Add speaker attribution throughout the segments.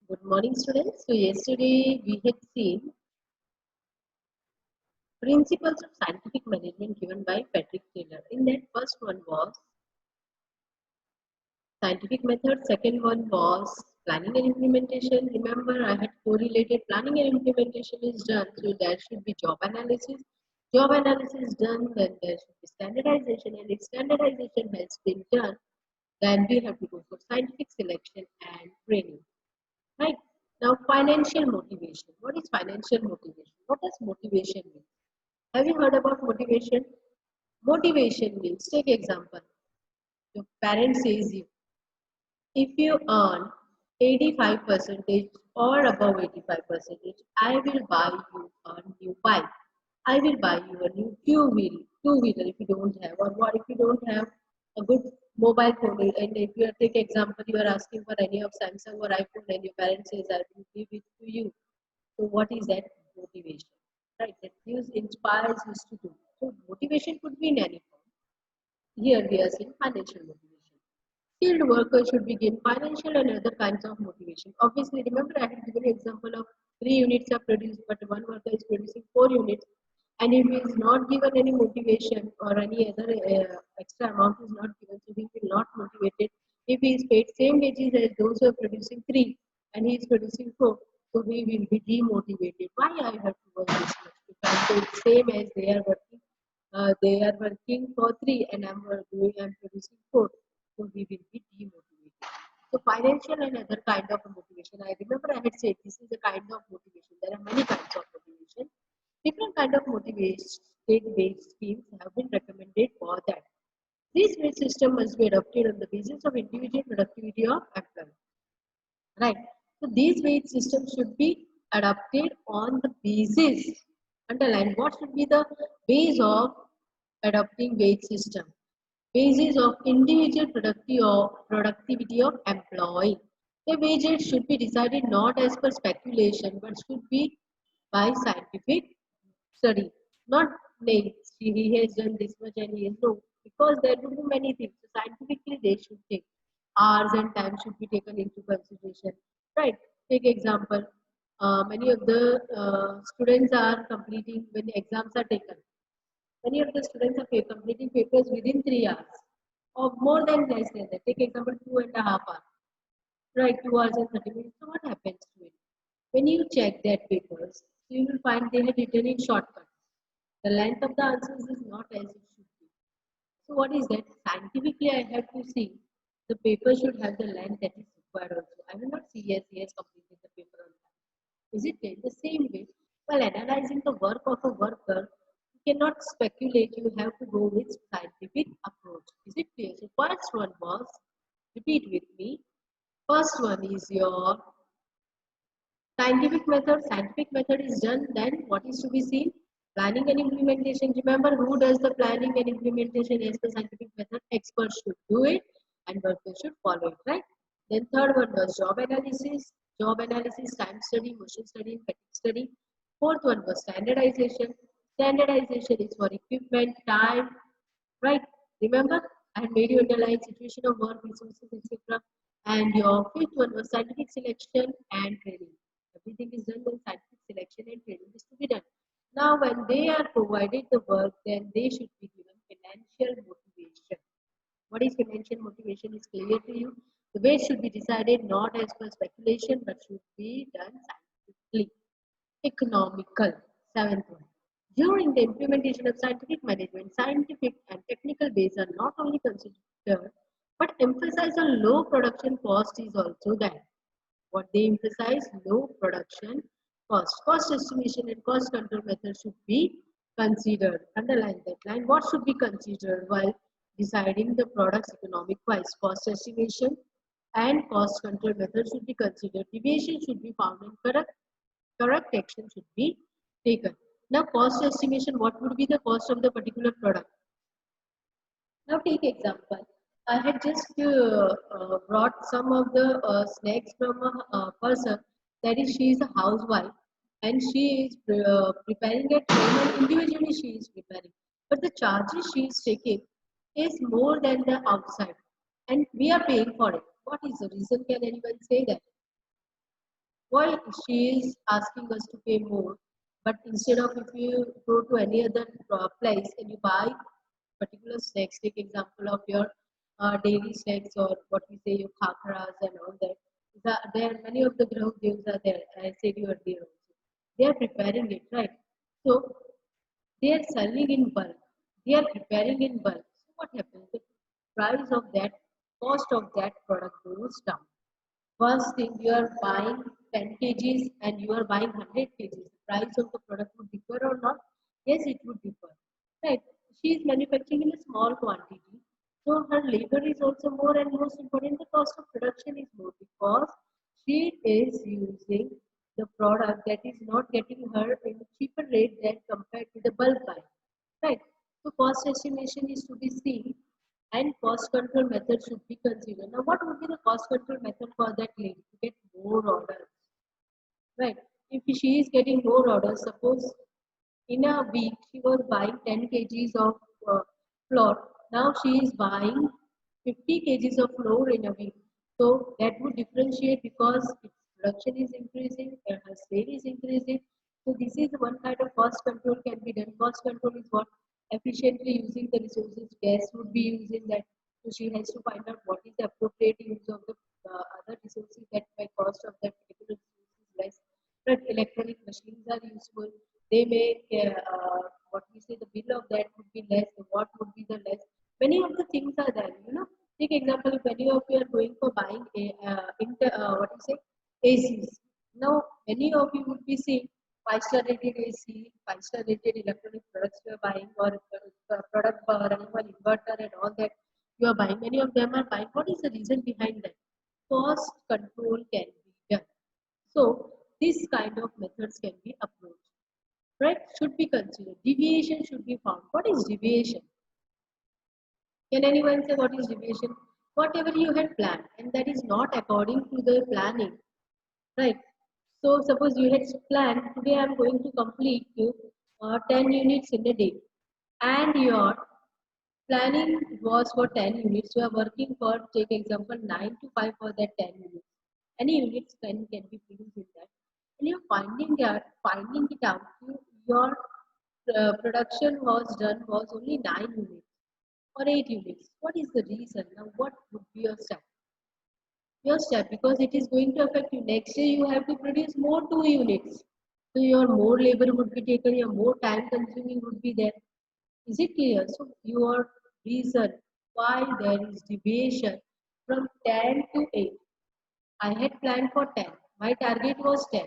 Speaker 1: Good morning, students. So, yesterday we had seen principles of scientific management given by Patrick Taylor. In that, first one was scientific method, second one was planning and implementation. Remember, I had correlated planning and implementation is done, so there should be job analysis. Job analysis done, then there should be standardization, and if standardization has been done, then we have to go for scientific selection and training. Right. Now, financial motivation. What is financial motivation? What does motivation mean? Have you heard about motivation? Motivation means, take example, your parent says you, if you earn 85 percentage or above 85 percentage, I will buy you a new bike. I will buy you a new two-wheeler if you don't have, or what if you don't have a good mobile phone, and if you take example, you are asking for any of Samsung or iPhone, and your parents says, I will give it to you. So what is that motivation? Right, that gives inspires us to do. So motivation could be in any form. Here we are seeing financial motivation. Skilled workers should be given financial and other kinds of motivation. Obviously, remember I had given an example of 3 units are produced, but one worker is producing 4 units, and if he is not given any motivation or any other extra amount is not given, so he will not motivated. If he is paid same wages as those who are producing three, and he is producing four, so he will be demotivated. Why I have to work this much? If I am paid same as they are working for three, and I'm producing four, so we will be demotivated. So financial and other kind of motivation. I remember I had said this is a kind of motivation. There are many kinds of motivation. Different kind of motivation state-based schemes have been recommended for that. This wage system must be adopted on the basis of individual productivity of employee. Right. So these wage systems should be adopted on the basis. Underline what should be the base of adopting wage system. Basis of individual productivity of employee. The wages should be decided not as per speculation but should be by scientific study. Not names. He has done this much and he has no. Because there will be many things. So scientifically they should take. Hours and time should be taken into consideration. Right. Take example. Many of the students are completing when the exams are taken. Many of the students are completing papers within 3 hours or more than less than that. Take example 2.5 hours. Right, 2 hours and 30 minutes. So what happens to it? When you check that papers, you will find they have written in shortcuts. The length of the answers is not as it should be. So what is that? Scientifically, I have to see the paper should have the length that is required also. I will not see yes, he has completed the paper on time. Is it in the same way? While analyzing the work of a worker, you cannot speculate. You have to go with scientific approach. Is it clear? So first one was, repeat with me. First one is your scientific method. Scientific method is done. Then what is to be seen? Planning and implementation. Remember who does the planning and implementation as the scientific method? Experts should do it and workers should follow it, right? Then third one was job analysis. Job analysis, time study, motion study, and fatigue study. Fourth one was standardization. Standardization is for equipment, time, right? Remember, I had made you underline situation of work, resources, etc. And your fifth one was scientific selection and training. Everything is done when scientific selection and training is to be done. Now, when they are provided the work, then they should be given financial motivation. What is financial motivation is clear to you. The way should be decided not as per speculation, but should be done scientifically. Economical, seventh one. During the implementation of scientific management, scientific and technical base are not only considered, but emphasize on low production cost is also there. What they emphasize, low production cost. Cost estimation and cost control methods should be considered. Underline that line. What should be considered while deciding the product's economic price? Cost estimation and cost control methods should be considered. Deviation should be found and correct action should be taken. Now, cost estimation, what would be the cost of the particular product? Now, take example. I had just brought some of the snacks from a person, that is, she is a housewife and she is preparing at home and individually she is preparing. But the charges she is taking is more than the outside and we are paying for it. What is the reason? Can anyone say that? Why she is asking us to pay more, but instead of if you go to any other place and you buy particular snacks, take example of your dairy snacks or what we say your khakras and all that. There many of the ground games are there. I said you earlier also. They are preparing it right. So they are selling in bulk. They are preparing in bulk. So what happens? The price of that, cost of that product goes down. First thing, you are buying 10 kgs and you are buying 100 kgs. The price of the product would differ or not? Yes, it would differ. Right? She is manufacturing in a small quantity. So her labor is also more, and most important, the cost of production is more because she is using the product that is not getting her in a cheaper rate than compared to the bulk buy. Right? So cost estimation is to be seen and cost control method should be considered. Now, what would be the cost control method for that lady to get more orders? Right. If she is getting more orders, suppose in a week she was buying 10 kgs of flour. Now she is buying 50 kgs of flour in a week. So that would differentiate because its production is increasing and her sale is increasing. So this is one kind of cost control can be done. Cost control is what efficiently using the resources. Gas would be using that. So she has to find out what is the appropriate use of the other resources that by cost of that particular resource is less. But electronic machines are useful. They make what we say the bill of that would be less. The what would be the less. Many of the things are there. Take example. If any of you are going for buying what you say ACs. Now many of you would be seeing five-star rated AC, five-star rated electronic products you are buying, or product running on inverter and all that you are buying. Many of them are buying. What is the reason behind that? Cost control can be done. So this kind of methods can be approached. Right? Should be considered. Deviation should be found. What is deviation? Can anyone say what is deviation? Whatever you had planned and that is not according to the planning. Right? So suppose you had planned today I'm going to complete 10 units in a day and your planning was for 10 units. You are working for, take example, 9 to 5 for that 10 units. Any units can be produced in that. And you're finding it out, your production was done was only 9 units or 8 units. What is the reason? Now, what would be your step? Your step, because it is going to affect you. Next year, you have to produce more 2 units. So, your more labor would be taken, your more time consuming would be there. Is it clear? So your reason why there is deviation from 10 to 8. I had planned for 10. My target was 10,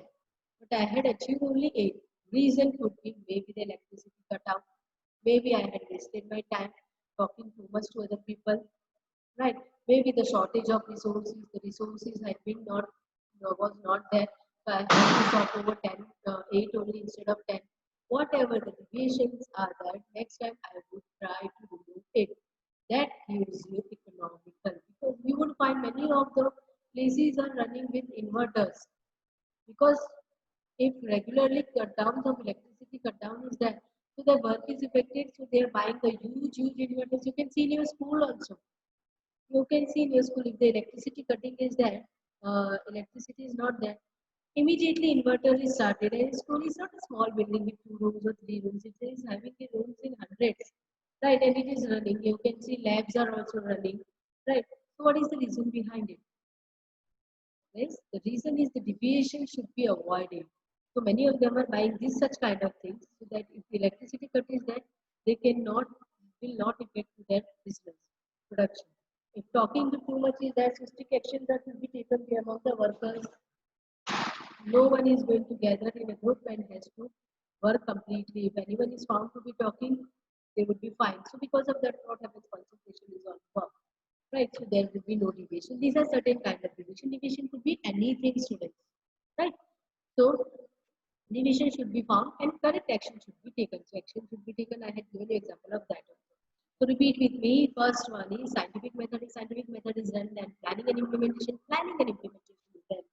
Speaker 1: but I had achieved only 8. Reason could be maybe the electricity cut out. Maybe I had wasted my time talking too much to other people. Right? Maybe the shortage of resources, the resources had been not was not there. So I had to talk over 10, 8 only instead of 10. Whatever the deviations are there, next time I would try to remove it. That gives you economical because you would find many of the places are running with inverters because if regularly cut downs of electricity cut down is there, so the work is affected, so they are buying the huge inverters. You can see in your school also. You can see in your school if the electricity cutting is there, electricity is not there. Immediately inverter is started. And school is not a small building with 2 rooms or 3 rooms. It is having the rooms in hundreds, right? And it is running. You can see labs are also running, right? So what is the reason behind it? Yes, the reason is the deviation should be avoided. So many of them are buying this such kind of things so that if the electricity cut is there, they cannot will not affect their business production. If talking too much is there, so strict action that will be taken among the workers. No one is going to gather in a group and has to work completely. If anyone is found to be talking, they would be fined. So because of that, what happens? Concentration is on work. Right, so there will be no deviation. These are certain kind of deviation. Deviation could be anything, students. Right, so deviation should be found and correct action should be taken. So action should be taken. I had given you example of that. So repeat with me. First one is scientific method. Scientific method is done. Then planning and implementation. Planning and implementation is done.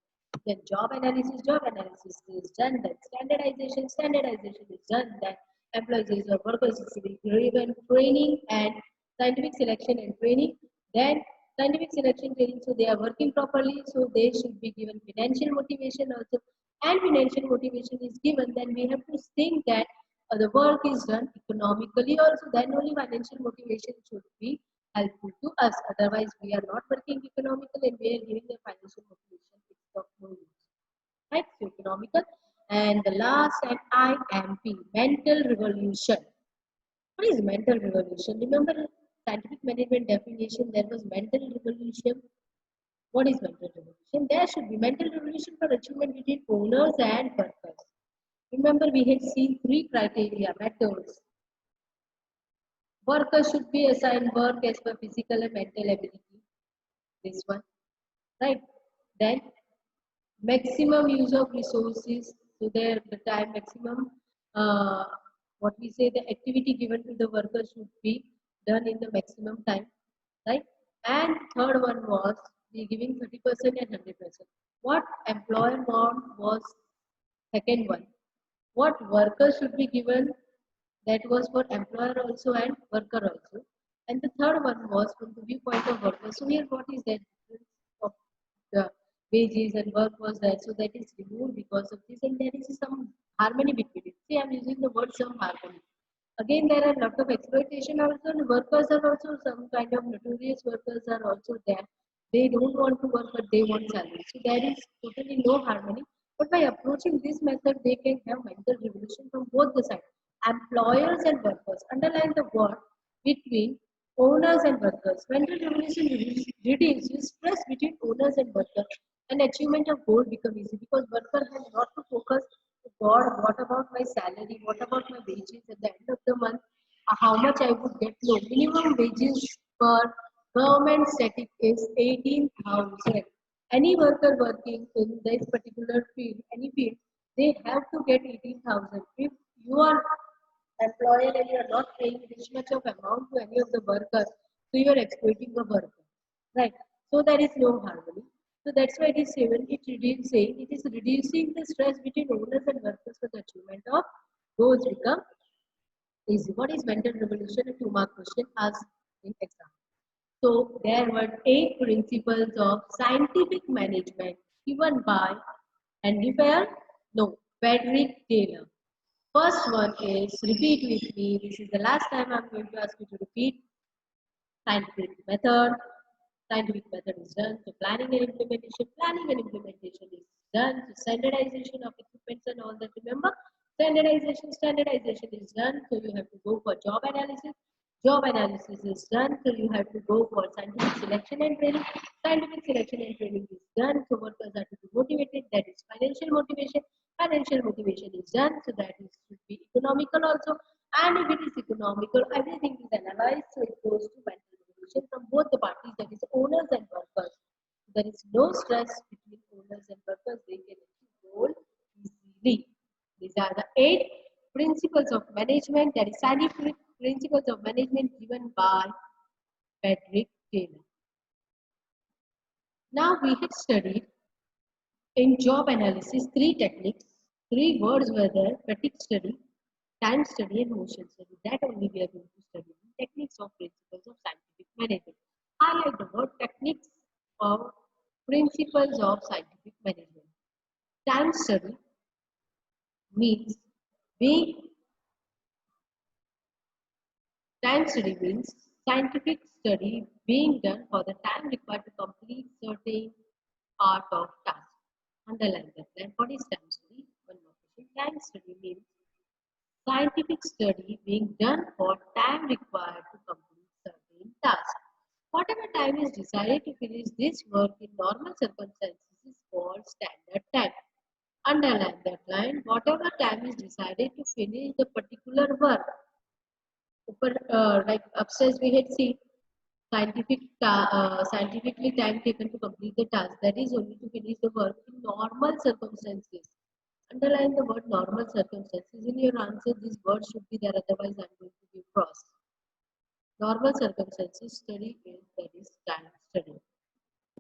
Speaker 1: Then job analysis. Job analysis is done. Then standardization. Standardization is done. Then employees or workers is given training and scientific selection and training. Then Scientific selection training, so they are working properly, so they should be given financial motivation also. And financial motivation is given, then we have to think that the work is done economically also, then only financial motivation should be helpful to us. Otherwise, we are not working economically and we are giving the financial motivation. It's of no use. Right? So economical. And the last and IMP, mental revolution. What is mental revolution? Remember scientific management definition, there was mental revolution. What is mental revolution? There should be mental revolution for achievement between owners and workers. Remember, we had seen three criteria, methods. Workers should be assigned work as per physical and mental ability. This one, right? Then maximum use of resources. So there, the time maximum, what we say, the activity given to the worker should be done in the maximum time, right? And third one was we giving 30% and 100%. What employer want was second one. What worker should be given, that was for employer also and worker also. And the third one was from the viewpoint of worker. So here what is that difference of the wages and work was there. So that is removed because of this, and there is some harmony between it. See, I'm using the word some harmony. Again, there are a lot of exploitation also, and workers are also some kind of notorious workers are also there. They don't want to work, but they want salary. So there is totally no harmony. But by approaching this method, they can have mental revolution from both the sides. Employers and workers. Underline the word between owners and workers. Mental revolution reduces stress between owners and workers, and achievement of goal become easy because worker has not to focus. God, what about my salary? What about my wages at the end of the month? How much I would get? No, minimum wages per government static is 18,000. Any worker working in this particular field, any field, they have to get 18,000. If you are employer and you are not paying this much of amount to any of the workers, so you are exploiting the worker, right? So there is no harmony. So that's why it is saying it is reducing the stress between owners and workers for the achievement of goals become easy. What is mental revolution? A 2-mark question asked in exam. So there were 8 principles of scientific management given by Henry Fair, no, Frederick Taylor. First one is repeat with me. This is the last time I'm going to ask you to repeat. Scientific method. Scientific method is done. So planning and implementation. Planning and implementation is done. So standardization of equipments and all that. Remember, standardization is done. So you have to go for job analysis. Job analysis is done. So you have to go for scientific selection and training. Scientific selection and training is done. So workers are to be motivated. That is financial motivation. Financial motivation is done. So that is should be economical also. And if it is economical, everything is analyzed. So it goes to mental motivation from both the parties, that is owners and workers. There is no stress between owners and workers. They can achieve goal easily. These are the 8 principles of management, that is scientific principles of management given by Frederick Taylor. Now we have studied in job analysis 3 techniques. 3 words were there: fatigue study, time study, and motion study. That only we are going to study. Techniques of principles of scientific management. Highlight the word techniques of principles of scientific management. Time study means being time study means scientific study being done for the time required to complete certain part of task. Underline that. Then what is time study? One more question. Time study means scientific study being done for time required to complete certain tasks. Whatever time is decided to finish this work in normal circumstances is called standard time. Underline that line. Whatever time is decided to finish the particular work. Like upstairs we had seen scientifically time taken to complete the task. That is only to finish the work in normal circumstances. Underline the word normal circumstances. In your answer, this word should be there, otherwise I'm going to give cross. Normal circumstances study is, that is time study.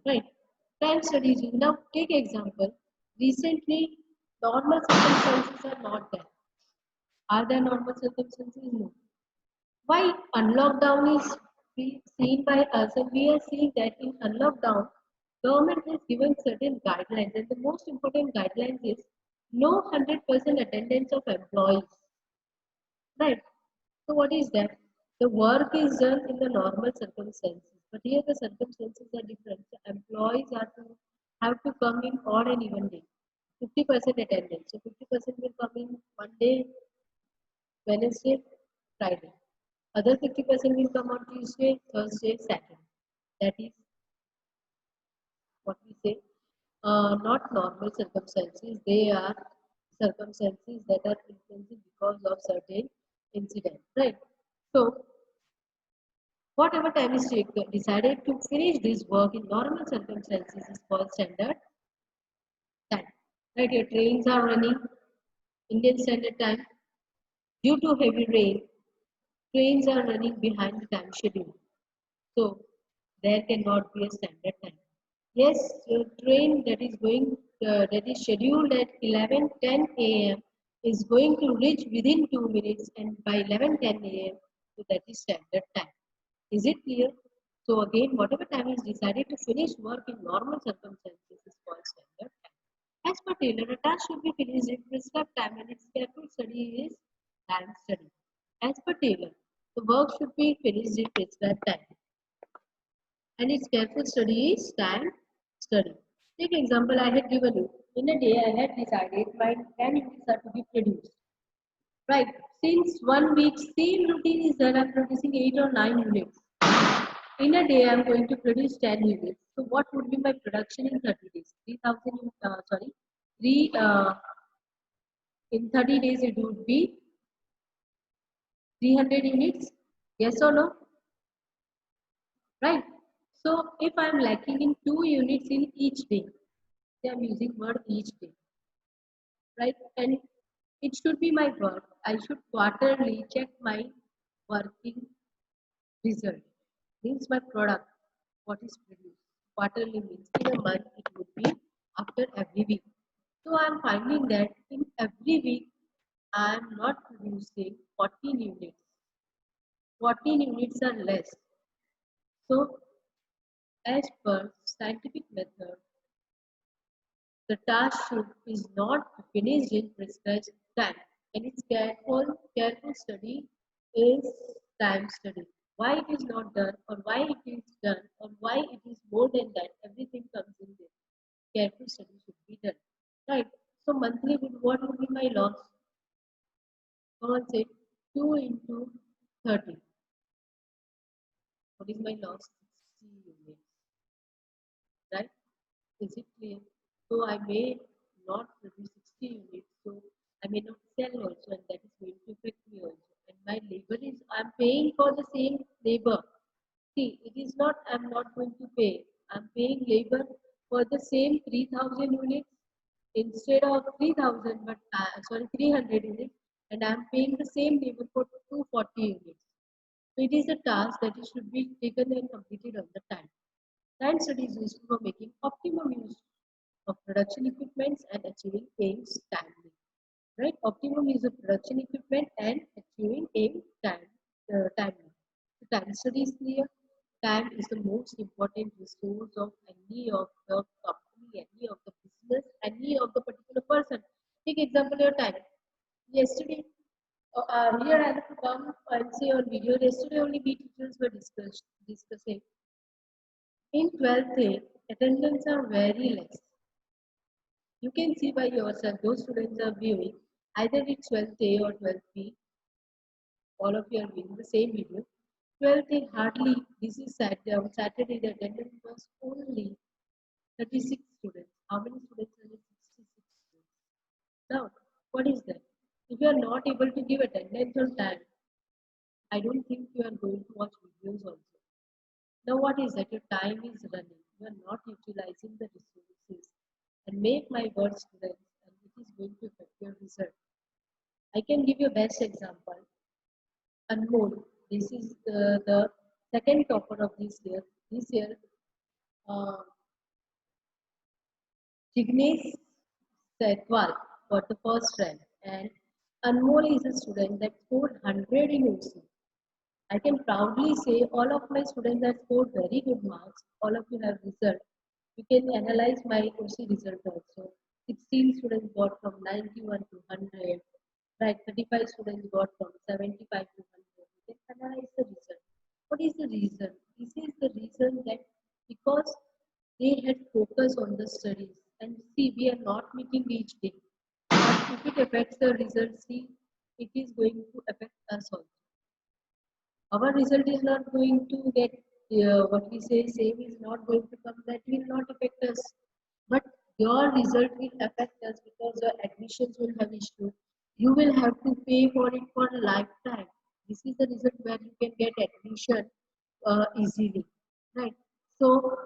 Speaker 1: Right. Time studies. Now take example. Recently, normal circumstances are not there. Are there normal circumstances? No. Why unlockdown is seen by us, and we are seeing that in a lockdown, government has given certain guidelines, and the most important guidelines is no 100% attendance of employees. Right. So what is that? The work is done in the normal circumstances, but here the circumstances are different. So employees are to have to come in odd and even day, 50% attendance. So 50% will come in Monday, Wednesday, Friday. Other 50% will come on Tuesday, Thursday, Saturday. That is what we say. Not normal circumstances. They are circumstances that are influenced because of certain incident. Right. So whatever time is decided to finish this work in normal circumstances is called standard time. Right, your trains are running Indian Standard Time. Due to heavy rain, trains are running behind the time schedule. So there cannot be a standard time. Yes, your train that is scheduled at 11:10 a.m. is going to reach within 2 minutes, and by 11:10 a.m. so that is standard time. Is it clear? So again, whatever time is decided to finish work in normal circumstances is called standard time. As per Taylor, a task should be finished in prescribed time, and its careful study is time study. As per Taylor, the work should be finished in prescribed time, and its careful study is time study. Take example I had given you. In a day, I had decided my 10 units are to be produced. Right. Since 1 week, same routine is done. I'm producing 8 or 9 units. In a day, I'm going to produce 10 units. So what would be my production in 30 days? 3,000, sorry, 3, in 30 days it would be 300 units. Yes or no? Right. So if I'm lacking in 2 units in each day, say I'm using word each day, right? And it should be my work. I should quarterly check my working result. Means my product, what is produced. Quarterly means in a month it would be after every week. So I am finding that in every week I am not producing 14 units. 14 units are less. So as per scientific method, the task should is not finished in prescribed time, and its careful study is time study. Why it is not done, or why it is done, or why it is more than that, everything comes in this. Careful study should be done. Right. So monthly would what would be my loss? Come on, say 2 into 30. What is my loss? 60 units. Right? Is it clear? So I may not produce 60 units, so I may not sell also, and that is going to affect me also. And my labor is, I'm paying for the same labor. See, it is not, I'm not going to pay. I'm paying labor for the same 3,000 units instead of 3,000, but sorry, 300 units, and I'm paying the same labor for 240 units. So it is a task that it should be taken and completed on the time. Time study is useful for making optimum use of production equipments and achieving aims timely. Right? Optimum use of production equipment and achieving aim timely. The time study is clear. Time is the most important resource of any of the company, any of the business, any of the particular person. Take example your time. Yesterday, here I have to come and say on video. Yesterday only we teachers were discussing. In 12th day, attendance are very less. You can see by yourself, those students are viewing either it's 12th A or 12th B. All of you are viewing the same video. 12th A hardly, this is Saturday, on Saturday the attendance was only 36 students. How many students are there? 66 students. Now, what is that? If you are not able to give attendance on time, I don't think you are going to watch videos also. Now, what is that? Your time is running. You are not utilizing the resources. And make my words students, and it is going to affect your result. I can give you a best example. Anmol, this is the second topper of this year. This year, uh, Jignesh Setwal got the first rank, and Anmol is a student that scored 100 in OC. I can proudly say all of my students have scored very good marks. All of you have result. You can analyze my OC result also. 16 students got from 91 to 100. Right, 35 students got from 75 to 100. You can analyze the result. What is the reason? This is the reason that because they had focus on the studies. And see, we are not meeting each day. But if it affects the result, see, it is going to affect us also. Our result is not going to get what we say same is not going to come, that will not affect us, but your result will affect us because your admissions will have issue. You will have to pay for it for a lifetime. This is the result where you can get admission easily, right? So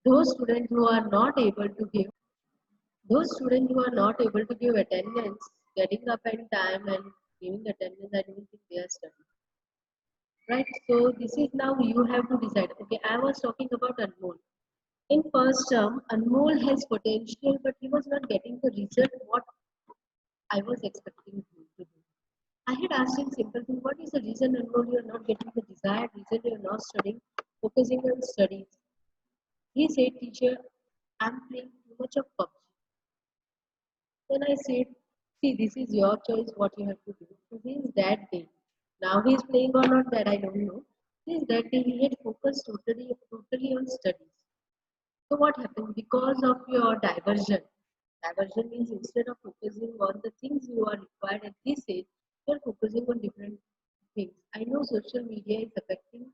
Speaker 1: those students who are not able to give those students who are not able to give attendance, getting up in time and giving attendance, I don't think they are studying. Right, so this is now you have to decide. Okay, I was talking about Anmol. In first term, Anmol has potential, but he was not getting the result what I was expecting him to do. I had asked him simple thing, what is the reason Anmol you are not getting the desired result, you are not studying, focusing on studies. He said, teacher, I'm playing too much of PUBG. Then I said, see, this is your choice what you have to do. So since that day, now he is playing or not that I don't know. Since that day he had focused totally on studies. So what happened? Because of your diversion means instead of focusing on the things you are required at this age, you are focusing on different things. I know social media is affecting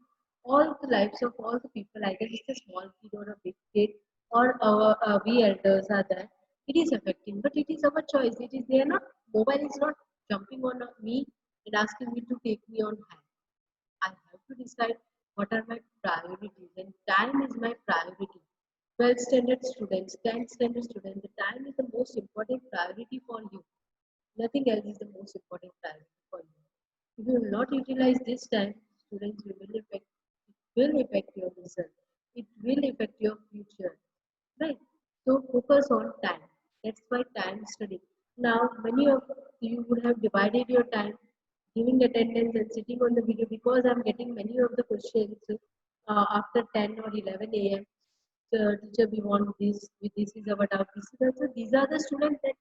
Speaker 1: all the lives of all the people, either it's a small kid or a big kid, or our we elders are there. It is affecting, but it is our choice. It is they are not mobile is not jumping on me and asking me to take me on hand. I have to decide what are my priorities, and time is my priority. 12th standard students, 10th standard students, the time is the most important priority for you. Nothing else is the most important priority for you. If you will not utilize this time, students will affect your result. It will affect your future. Right? So focus on time. That's why time study. Now many of you would have divided your time giving attendance and sitting on the video because I'm getting many of the questions after 10 or 11 a.m. So, teacher, we want this, this is our doubt. This is also, these are the students that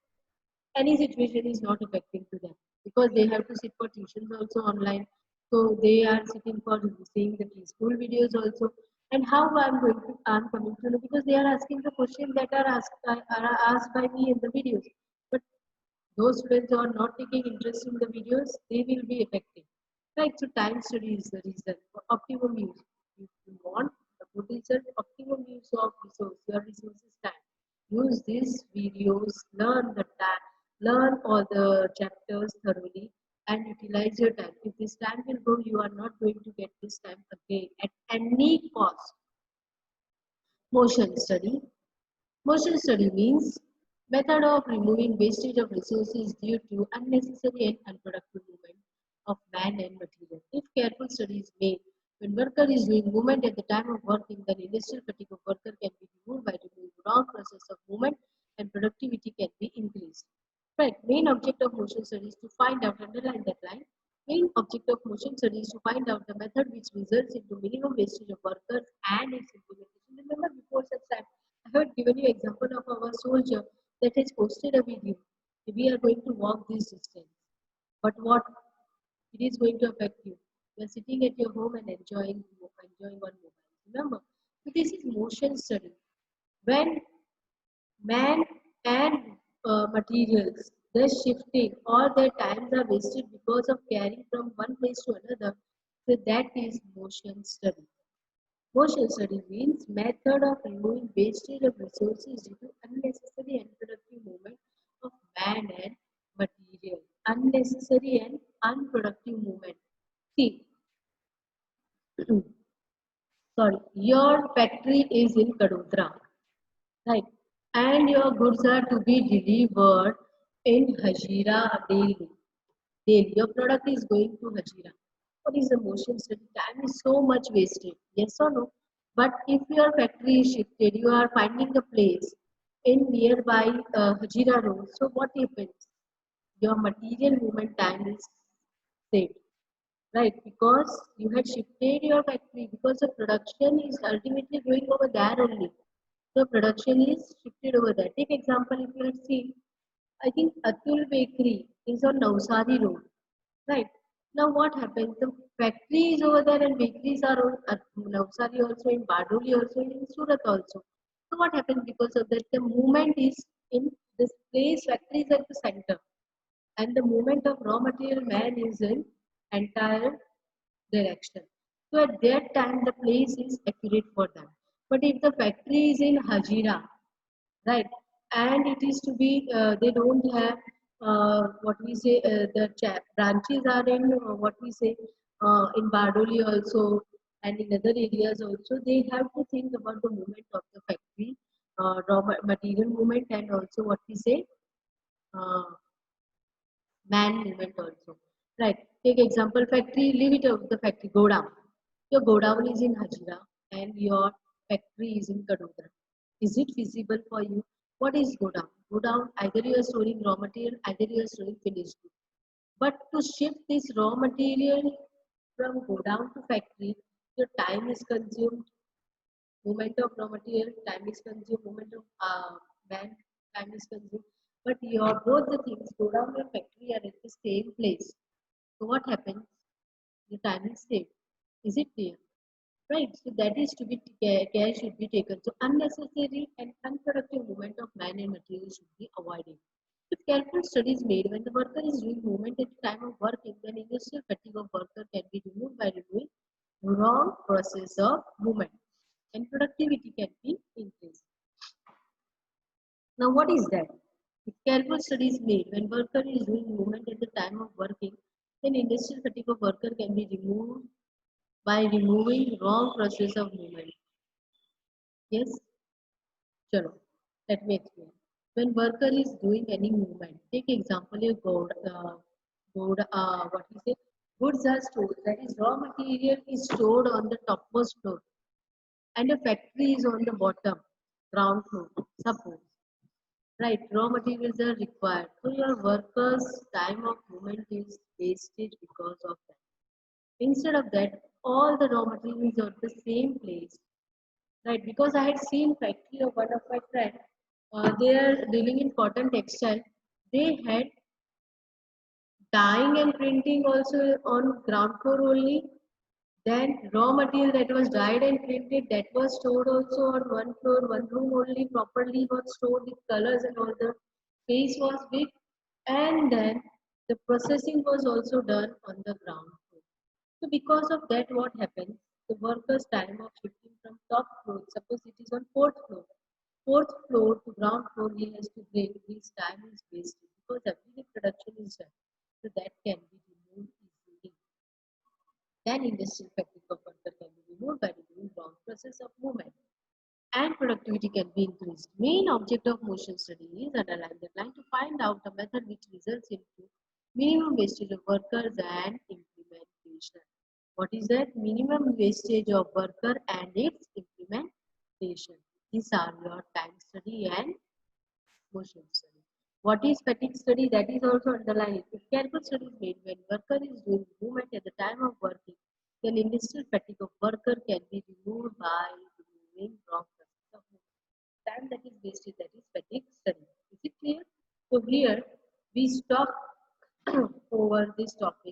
Speaker 1: any situation is not affecting to them because they have to sit for tuitions also online. So they are sitting for seeing the school videos also. And how I'm coming to know because they are asking the questions that are asked by me in the videos. But those students who are not taking interest in the videos, they will be affected. Right, so time study is the reason for optimum use. If you want a good result, optimum use of resource, your resource is time. Use these videos, learn all the chapters thoroughly and utilize your time. If this time will go, you are not going to get this time again at any cost. Motion study. Motion study means method of removing wastage of resources due to unnecessary and unproductive movement of man and material. If careful study is made, when worker is doing movement at the time of working, then industrial fatigue of worker can be removed by removing wrong process of movement and productivity can be increased. Right. Main object of motion study is to find out, underline that line. Main object of motion study is to find out the method which results into minimum wastage of workers and its implementation. Remember before such time, I had given you example of our soldier that has posted a video. We are going to walk this distance. But what it is going to affect you. You are sitting at your home and enjoying on mobile. Remember, so this is motion study. When man and materials, they're shifting or their times are wasted because of carrying from one place to another. So that is motion study. Motion study means method of removing wastage of resources due to unnecessary and unproductive movement of man and material. Unnecessary and unproductive movement. See, sorry, your factory is in Kadodra, right? And your goods are to be delivered in Hajira daily. Daily, your product is going to Hajira. What is the motion study? Time is so much wasted. Yes or no? But if your factory is shifted, you are finding a place in nearby Hajira road. So what happens? Your material movement time is saved. right? Because you had shifted your factory because the production is ultimately going over there only. So production is shifted over there. Take example, if you have seen, I think Atul Bakery is on Navsari Road, right? Now what happens? The factory is over there and bakeries are on Navsari also, in Bardoli also, in Surat also. So what happens because of that? The movement is in this place, factory is at the center, and the movement of raw material man is in entire direction. So at that time, the place is accurate for them. But if the factory is in Hajira, right, and it is to be, they don't have what we say, branches are in what we say in Bardoli also, and in other areas also, they have to think about the movement of the factory, material movement, and also what we say. Uh, Man movement also. Right. Take example factory, leave it of the factory, go down. Your godown is in Hajira and your factory is in Kadodra. Is it feasible for you? What is godown? Godown, either you are storing raw material, either you are storing finished goods. But to shift this raw material from godown to factory, your time is consumed, movement of raw material, time is consumed, movement of man, time is consumed. But your both the things go down your factory are at the same place. So what happens? The time is saved. Is it clear? Right. So that is to be care should be taken. So unnecessary and unproductive movement of man and material should be avoided. If careful study is made when the worker is doing movement at the time of working, then industrial fatigue of worker can be removed by removing wrong process of movement and productivity can be increased. Now, what is that? If careful study is made when worker is doing movement at the time of working, then industrial fatigue of worker can be removed by removing wrong process of movement. Yes, chalo. Let me explain. When worker is doing any movement, take example your what we say, goods are stored. That is raw material is stored on the topmost floor, and a factory is on the bottom, ground floor. Suppose. Right, raw materials are required. So your workers' time of movement is wasted because of that. Instead of that, all the raw materials are at the same place. Right, because I had seen factory of one of my friend, they are dealing in cotton textile. They had dyeing and printing also on ground floor only. Then raw material that was dyed and printed that was stored also on one floor, one room only properly was stored with colors and all the space was big. And then the processing was also done on the ground floor. So because of that, what happens? The workers' time of shifting from top floor, suppose it is on fourth floor to ground floor, he has to break. His time is wasted because every production is done. So that can be removed easily. Then industrial fatigue of worker can be removed by removing wrong process of movement and productivity can be increased. Main object of motion study is underline the line to find out a method which results into minimum wastage of workers and implementation. What is that? Minimum wastage of worker and its implementation. These are your time study and motion study. What is fatigue study? That is also underlined. If careful study is made when worker is doing movement at the time of working, then industrial fatigue of worker can be removed by removing wrong process of movement. Time that is wasted, that is fatigue study. Is it clear? So here we stop over this topic.